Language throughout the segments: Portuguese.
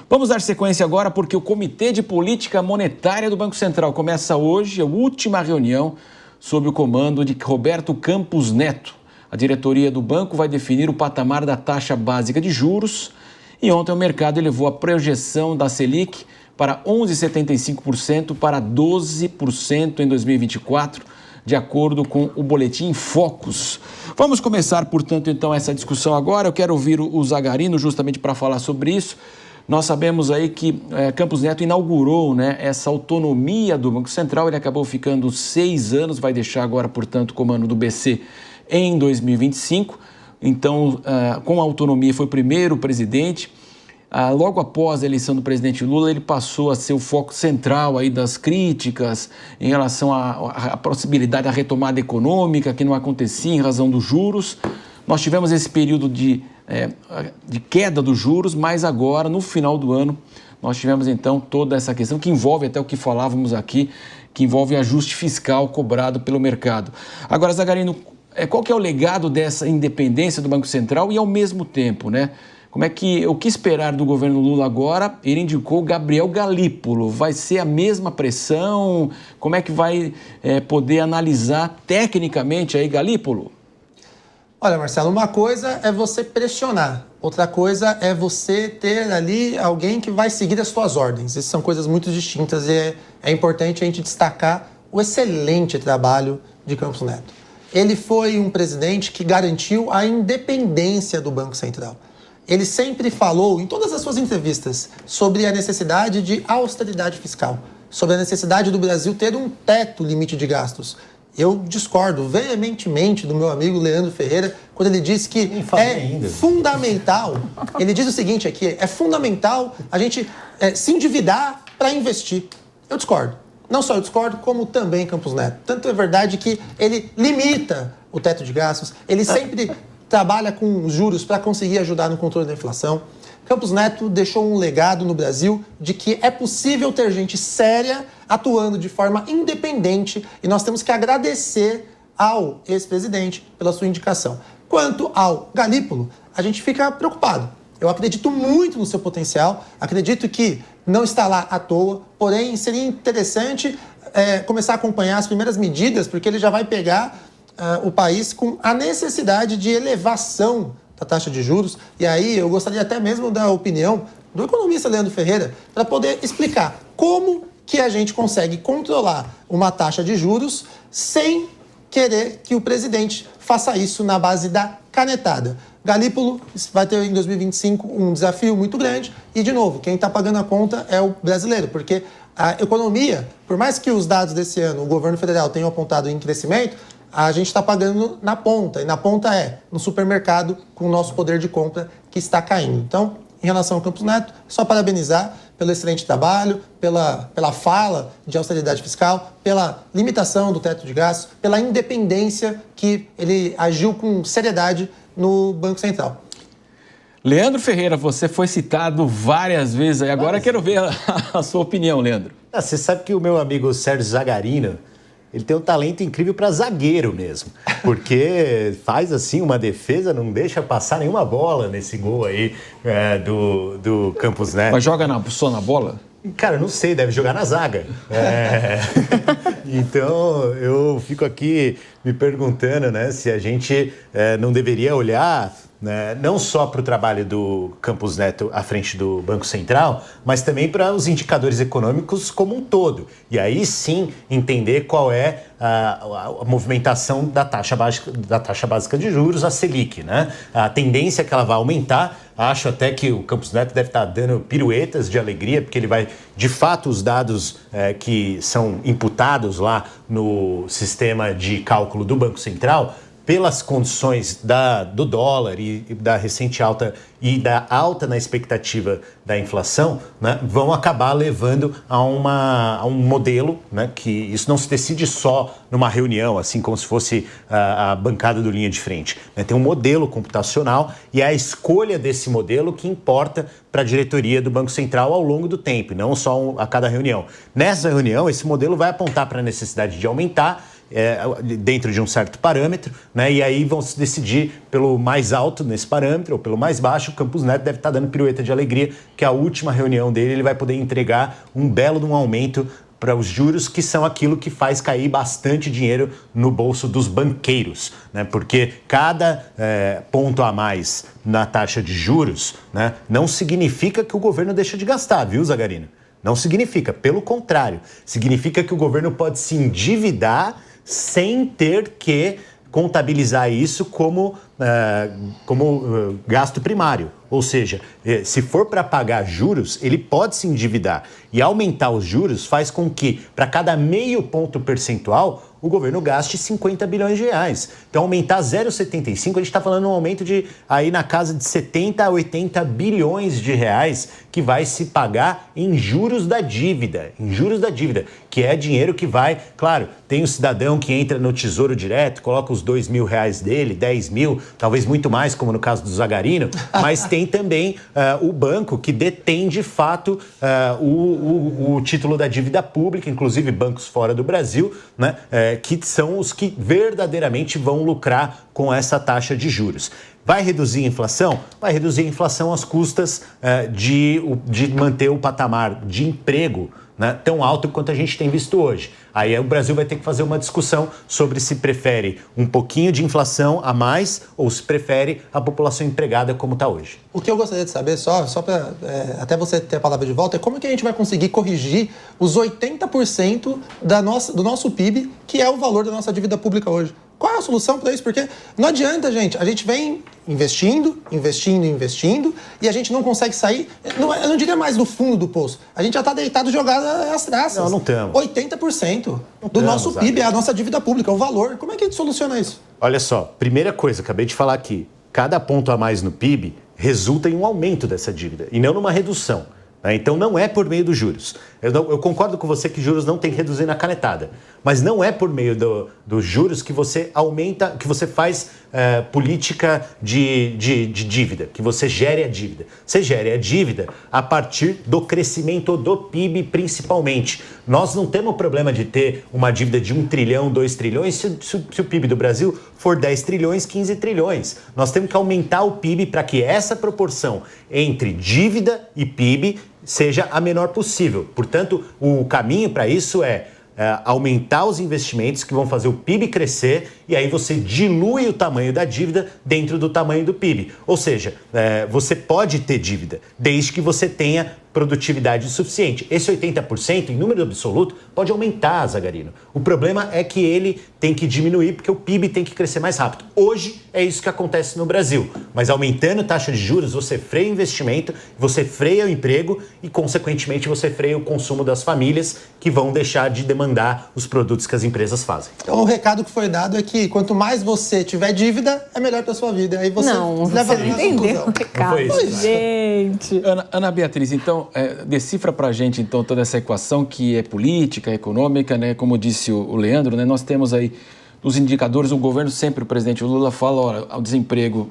Vamos dar sequência agora porque o Comitê de Política Monetária do Banco Central começa hoje a última reunião sob o comando de Roberto Campos Neto. A diretoria do banco vai definir o patamar da taxa básica de juros e ontem o mercado elevou a projeção da Selic para 11,75% para 12% em 2024, de acordo com o boletim Focus. Vamos começar, portanto, então, essa discussão agora. Eu quero ouvir o Zagarino justamente para falar sobre isso. Nós sabemos aí que Campos Neto inaugurou, né, essa autonomia do Banco Central. Ele acabou ficando 6 anos, vai deixar agora, portanto, o comando do BC em 2025. Então, com a autonomia, foi o primeiro presidente. Logo após a eleição do presidente Lula, ele passou a ser o foco central aí das críticas em relação à possibilidade da retomada econômica, que não acontecia em razão dos juros. Nós tivemos esse período de queda dos juros, mas agora, no final do ano, nós tivemos então toda essa questão que envolve até o que falávamos aqui, que envolve ajuste fiscal cobrado pelo mercado. Agora, Zagarino, qual que é o legado dessa independência do Banco Central e, ao mesmo tempo, né? O que esperar do governo Lula agora? Ele indicou Gabriel Galípolo. Vai ser a mesma pressão? Como é que vai poder analisar tecnicamente aí Galípolo? Olha, Marcelo, uma coisa é você pressionar, outra coisa é você ter ali alguém que vai seguir as suas ordens. Essas são coisas muito distintas e é importante a gente destacar o excelente trabalho de Campos Neto. Ele foi um presidente que garantiu a independência do Banco Central. Ele sempre falou, em todas as suas entrevistas, sobre a necessidade de austeridade fiscal, sobre a necessidade do Brasil ter um teto limite de gastos. Eu discordo veementemente do meu amigo Leandro Ferreira, quando ele diz que fundamental, ele diz o seguinte aqui, é fundamental a gente se endividar para investir. Eu discordo. Não só eu discordo, como também Campos Neto. Tanto é verdade que ele limita o teto de gastos, ele sempre trabalha com juros para conseguir ajudar no controle da inflação. Campos Neto deixou um legado no Brasil de que é possível ter gente séria atuando de forma independente e nós temos que agradecer ao ex-presidente pela sua indicação. Quanto ao Galípolo, a gente fica preocupado. Eu acredito muito no seu potencial, acredito que não está lá à toa, porém seria interessante começar a acompanhar as primeiras medidas, porque ele já vai pegar o país com a necessidade de elevação da taxa de juros. E aí eu gostaria até mesmo da opinião do economista Leandro Ferreira para poder explicar como que a gente consegue controlar uma taxa de juros sem querer que o presidente faça isso na base da canetada. Galípolo vai ter em 2025 um desafio muito grande e, de novo, quem está pagando a conta é o brasileiro, porque a economia, por mais que os dados desse ano o governo federal tenham apontado em crescimento, a gente está pagando na ponta, e na ponta no supermercado, com o nosso poder de compra que está caindo. Então, em relação ao Campos Neto, só parabenizar pelo excelente trabalho, pela fala de austeridade fiscal, pela limitação do teto de gastos, pela independência que ele agiu com seriedade no Banco Central. Leandro Ferreira, você foi citado várias vezes aí. Agora quero ver a sua opinião, Leandro. Você sabe que o meu amigo Sérgio Zagarino, ele tem um talento incrível para zagueiro mesmo, porque faz assim uma defesa, não deixa passar nenhuma bola nesse gol aí do Campos Neto. Mas joga só na bola? Cara, não sei, deve jogar na zaga. Então, eu fico aqui me perguntando, né, se a gente não deveria olhar, né, não só para o trabalho do Campos Neto à frente do Banco Central, mas também para os indicadores econômicos como um todo. E aí sim entender qual é a movimentação da taxa básica de juros, a Selic, né? A tendência é que ela vai aumentar. Acho até que o Campos Neto deve estar dando piruetas de alegria, porque ele vai, de fato, os dados que são imputados lá no sistema de cálculo do Banco Central, pelas condições do dólar e da recente alta e da alta na expectativa da inflação, né, vão acabar levando a um modelo, né, que isso não se decide só numa reunião, assim como se fosse a bancada do linha de frente. Né, tem um modelo computacional e é a escolha desse modelo que importa para a diretoria do Banco Central ao longo do tempo, não só a cada reunião. Nessa reunião, esse modelo vai apontar para a necessidade de aumentar dentro de um certo parâmetro, né? E aí vão se decidir pelo mais alto nesse parâmetro ou pelo mais baixo. O Campos Neto deve estar dando pirueta de alegria, que a última reunião dele ele vai poder entregar um belo de um aumento para os juros, que são aquilo que faz cair bastante dinheiro no bolso dos banqueiros, né? Porque cada ponto a mais na taxa de juros, né, não significa que o governo deixa de gastar, viu, Zagarino? Não significa, pelo contrário, significa que o governo pode se endividar sem ter que contabilizar isso como gasto primário. Ou seja, se for para pagar juros, ele pode se endividar. E aumentar os juros faz com que, para cada meio ponto percentual, o governo gaste 50 bilhões de reais. Então, aumentar 0,75, a gente está falando um aumento de aí na casa de 70 a 80 bilhões de reais que vai se pagar em juros da dívida. Em juros da dívida, que é dinheiro que vai... Claro, tem o cidadão que entra no Tesouro Direto, coloca os R$2.000 dele, 10 mil, talvez muito mais, como no caso do Zagarino, mas tem também o banco que detém, de fato, o título da dívida pública, inclusive bancos fora do Brasil, né, que são os que verdadeiramente vão lucrar com essa taxa de juros. Vai reduzir a inflação? Vai reduzir a inflação às custas de manter o patamar de emprego, né, tão alto quanto a gente tem visto hoje. Aí o Brasil vai ter que fazer uma discussão sobre se prefere um pouquinho de inflação a mais ou se prefere a população empregada como está hoje. O que eu gostaria de saber, só para até você ter a palavra de volta, é como que a gente vai conseguir corrigir os 80% do nosso PIB, que é o valor da nossa dívida pública hoje. Qual é a solução para isso? Porque não adianta, gente. A gente vem investindo, e a gente não consegue sair, eu não diria mais do fundo do poço. A gente já está deitado, jogado às traças. Não estamos. 80% do nosso PIB é a nossa dívida pública, o valor. Como é que a gente soluciona isso? Olha só, primeira coisa, acabei de falar aqui, cada ponto a mais no PIB resulta em um aumento dessa dívida e não numa redução. Então não é por meio dos juros. Eu concordo com você que juros não tem que reduzir na canetada, mas não é por meio dos juros que você aumenta, que você faz política de dívida, que você gere a dívida. Você gere a dívida a partir do crescimento do PIB principalmente. Nós não temos problema de ter uma dívida de 1 trilhão, 2 trilhões, se o PIB do Brasil for 10 trilhões, 15 trilhões. Nós temos que aumentar o PIB para que essa proporção entre dívida e PIB seja a menor possível. Portanto, o caminho para isso é aumentar os investimentos que vão fazer o PIB crescer e aí você dilui o tamanho da dívida dentro do tamanho do PIB. Ou seja, você pode ter dívida desde que você tenha produtividade suficiente. Esse 80%, em número absoluto, pode aumentar, Zagarino. O problema é que ele tem que diminuir porque o PIB tem que crescer mais rápido. Hoje é isso que acontece no Brasil. Mas aumentando a taxa de juros, você freia o investimento, você freia o emprego e, consequentemente, você freia o consumo das famílias que vão deixar de demandar os produtos que as empresas fazem. Então, o recado que foi dado é que quanto mais você tiver dívida, é melhor para sua vida. Aí você leva a entendeu o recado. Gente. Ana Beatriz, então, decifra pra gente, então, toda essa equação que é política, econômica, né? Como disse o Leandro, né? Nós temos aí nos indicadores, o governo sempre, o presidente Lula fala, olha, o desemprego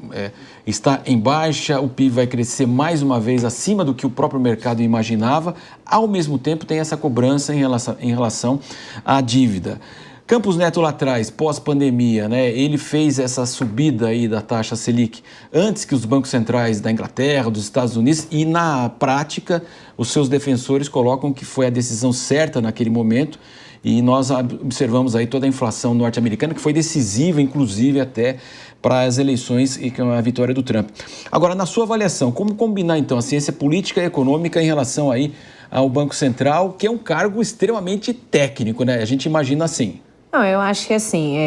está em baixa, o PIB vai crescer mais uma vez acima do que o próprio mercado imaginava, ao mesmo tempo tem essa cobrança em relação à dívida. Campos Neto lá atrás, pós-pandemia, né, ele fez essa subida aí da taxa Selic antes que os bancos centrais da Inglaterra, dos Estados Unidos, e na prática os seus defensores colocam que foi a decisão certa naquele momento e nós observamos aí toda a inflação norte-americana que foi decisiva, inclusive até para as eleições e com a vitória do Trump. Agora, na sua avaliação, como combinar então a ciência política e econômica em relação aí ao Banco Central, que é um cargo extremamente técnico, né? A gente imagina assim. Não, eu acho que assim,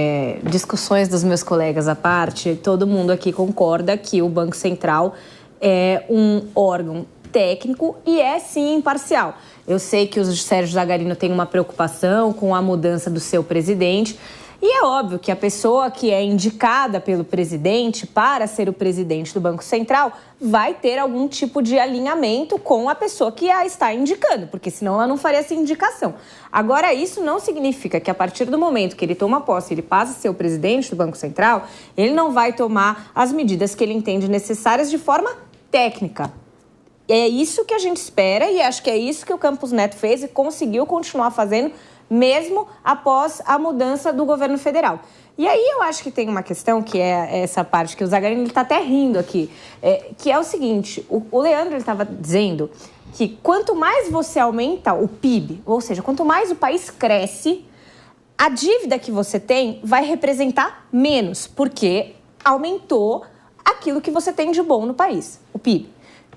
discussões dos meus colegas à parte, todo mundo aqui concorda que o Banco Central é um órgão técnico e é sim imparcial. Eu sei que o Sérgio Zagarino tem uma preocupação com a mudança do seu presidente e é óbvio que a pessoa que é indicada pelo presidente para ser o presidente do Banco Central vai ter algum tipo de alinhamento com a pessoa que a está indicando, porque senão ela não faria essa indicação. Agora, isso não significa que a partir do momento que ele toma posse, ele passa a ser o presidente do Banco Central, ele não vai tomar as medidas que ele entende necessárias de forma técnica. É isso que a gente espera e acho que é isso que o Campos Neto fez e conseguiu continuar fazendo mesmo após a mudança do governo federal. E aí eu acho que tem uma questão, que é essa parte que o Zagarini está até rindo aqui, que é o seguinte, o Leandro estava dizendo que quanto mais você aumenta o PIB, ou seja, quanto mais o país cresce, a dívida que você tem vai representar menos, porque aumentou aquilo que você tem de bom no país, o PIB.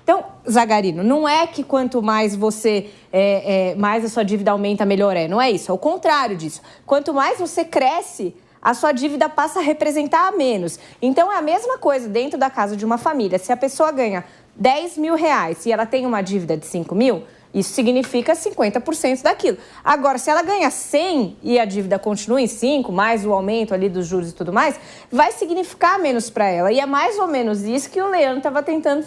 Então, Zagarino, não é que quanto mais você, mais a sua dívida aumenta, melhor é. Não é isso, é o contrário disso. Quanto mais você cresce, a sua dívida passa a representar menos. Então, é a mesma coisa dentro da casa de uma família. Se a pessoa ganha 10 mil reais e ela tem uma dívida de 5 mil, isso significa 50% daquilo. Agora, se ela ganha 100 e a dívida continua em 5, mais o aumento ali dos juros e tudo mais, vai significar menos para ela. E é mais ou menos isso que o Leandro estava tentando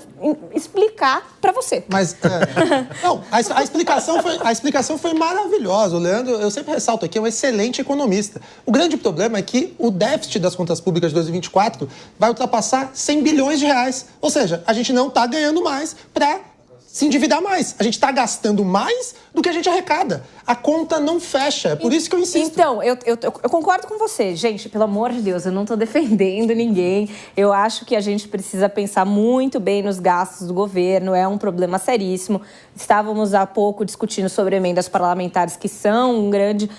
explicar para você. Mas, não, a explicação foi maravilhosa. O Leandro, eu sempre ressalto aqui, é um excelente economista. O grande problema é que o déficit das contas públicas de 2024 vai ultrapassar 100 bilhões de reais. Ou seja, a gente não está ganhando mais para se endividar mais. A gente está gastando mais do que a gente arrecada. A conta não fecha. É por isso que eu insisto. Então, eu concordo com você. Gente, pelo amor de Deus, eu não estou defendendo ninguém. Eu acho que a gente precisa pensar muito bem nos gastos do governo. É um problema seríssimo. Estávamos há pouco discutindo sobre emendas parlamentares, que são grande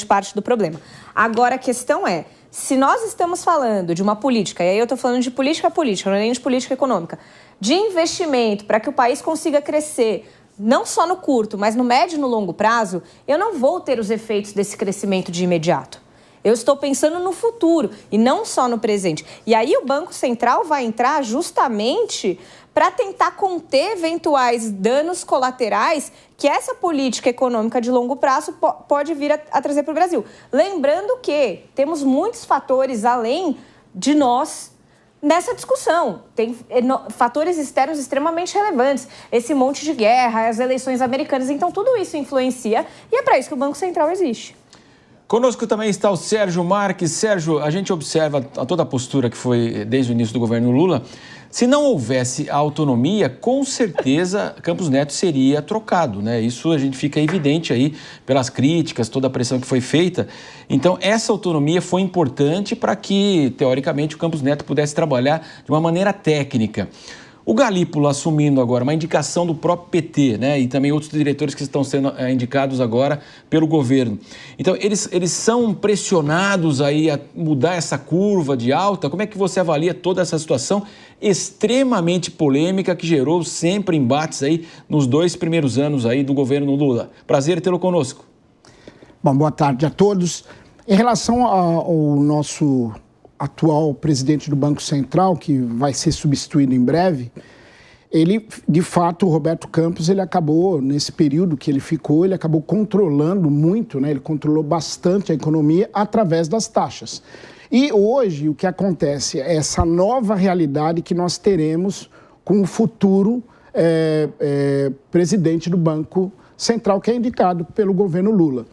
parte do problema. Agora, a questão é, se nós estamos falando de uma política, e aí eu estou falando de política política, não é nem de política econômica, de investimento para que o país consiga crescer, não só no curto, mas no médio e no longo prazo, eu não vou ter os efeitos desse crescimento de imediato. Eu estou pensando no futuro e não só no presente. E aí o Banco Central vai entrar justamente para tentar conter eventuais danos colaterais que essa política econômica de longo prazo pode vir a trazer para o Brasil. Lembrando que temos muitos fatores além de nós nessa discussão. Tem fatores externos extremamente relevantes. Esse monte de guerra, as eleições americanas. Então, tudo isso influencia e é para isso que o Banco Central existe. Conosco também está o Sérgio Marques. Sérgio, a gente observa toda a postura que foi desde o início do governo Lula. Se não houvesse a autonomia, com certeza Campos Neto seria trocado, né? Isso a gente fica evidente aí pelas críticas, toda a pressão que foi feita. Então, essa autonomia foi importante para que, teoricamente, o Campos Neto pudesse trabalhar de uma maneira técnica. O Galípolo assumindo agora uma indicação do próprio PT, né? E também outros diretores que estão sendo indicados agora pelo governo. Então, eles são pressionados aí a mudar essa curva de alta? Como é que você avalia toda essa situação extremamente polêmica que gerou sempre embates aí nos 2 primeiros anos aí do governo Lula? Prazer tê-lo conosco. Bom, boa tarde a todos. Em relação ao nosso atual presidente do Banco Central, que vai ser substituído em breve, ele, de fato, o Roberto Campos, ele acabou, nesse período que ele ficou, ele acabou controlando muito, né? Ele controlou bastante a economia através das taxas. E hoje, o que acontece é essa nova realidade que nós teremos com o futuro presidente do Banco Central, que é indicado pelo governo Lula.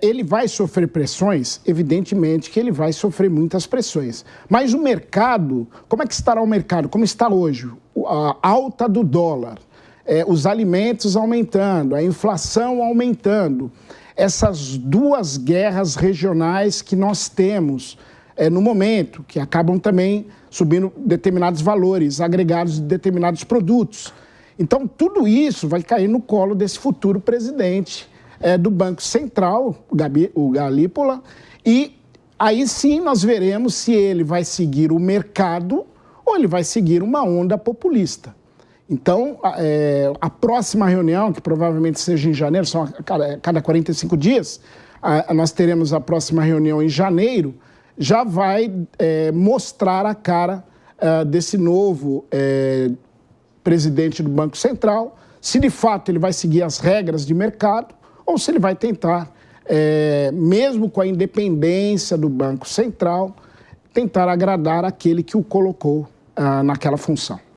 Ele vai sofrer pressões? Evidentemente que ele vai sofrer muitas pressões. Mas o mercado, como é que estará o mercado? Como está hoje? A alta do dólar, os alimentos aumentando, a inflação aumentando. Essas 2 guerras regionais que nós temos no momento, que acabam também subindo determinados valores agregados de determinados produtos. Então, tudo isso vai cair no colo desse futuro presidente do Banco Central, o Galípolo, e aí sim nós veremos se ele vai seguir o mercado ou ele vai seguir uma onda populista. Então, a próxima reunião, que provavelmente seja em janeiro, são a cada 45 dias, nós teremos a próxima reunião em janeiro, já vai mostrar a cara desse novo presidente do Banco Central, se de fato ele vai seguir as regras de mercado, ou se ele vai tentar, mesmo com a independência do Banco Central, tentar agradar aquele que o colocou naquela função.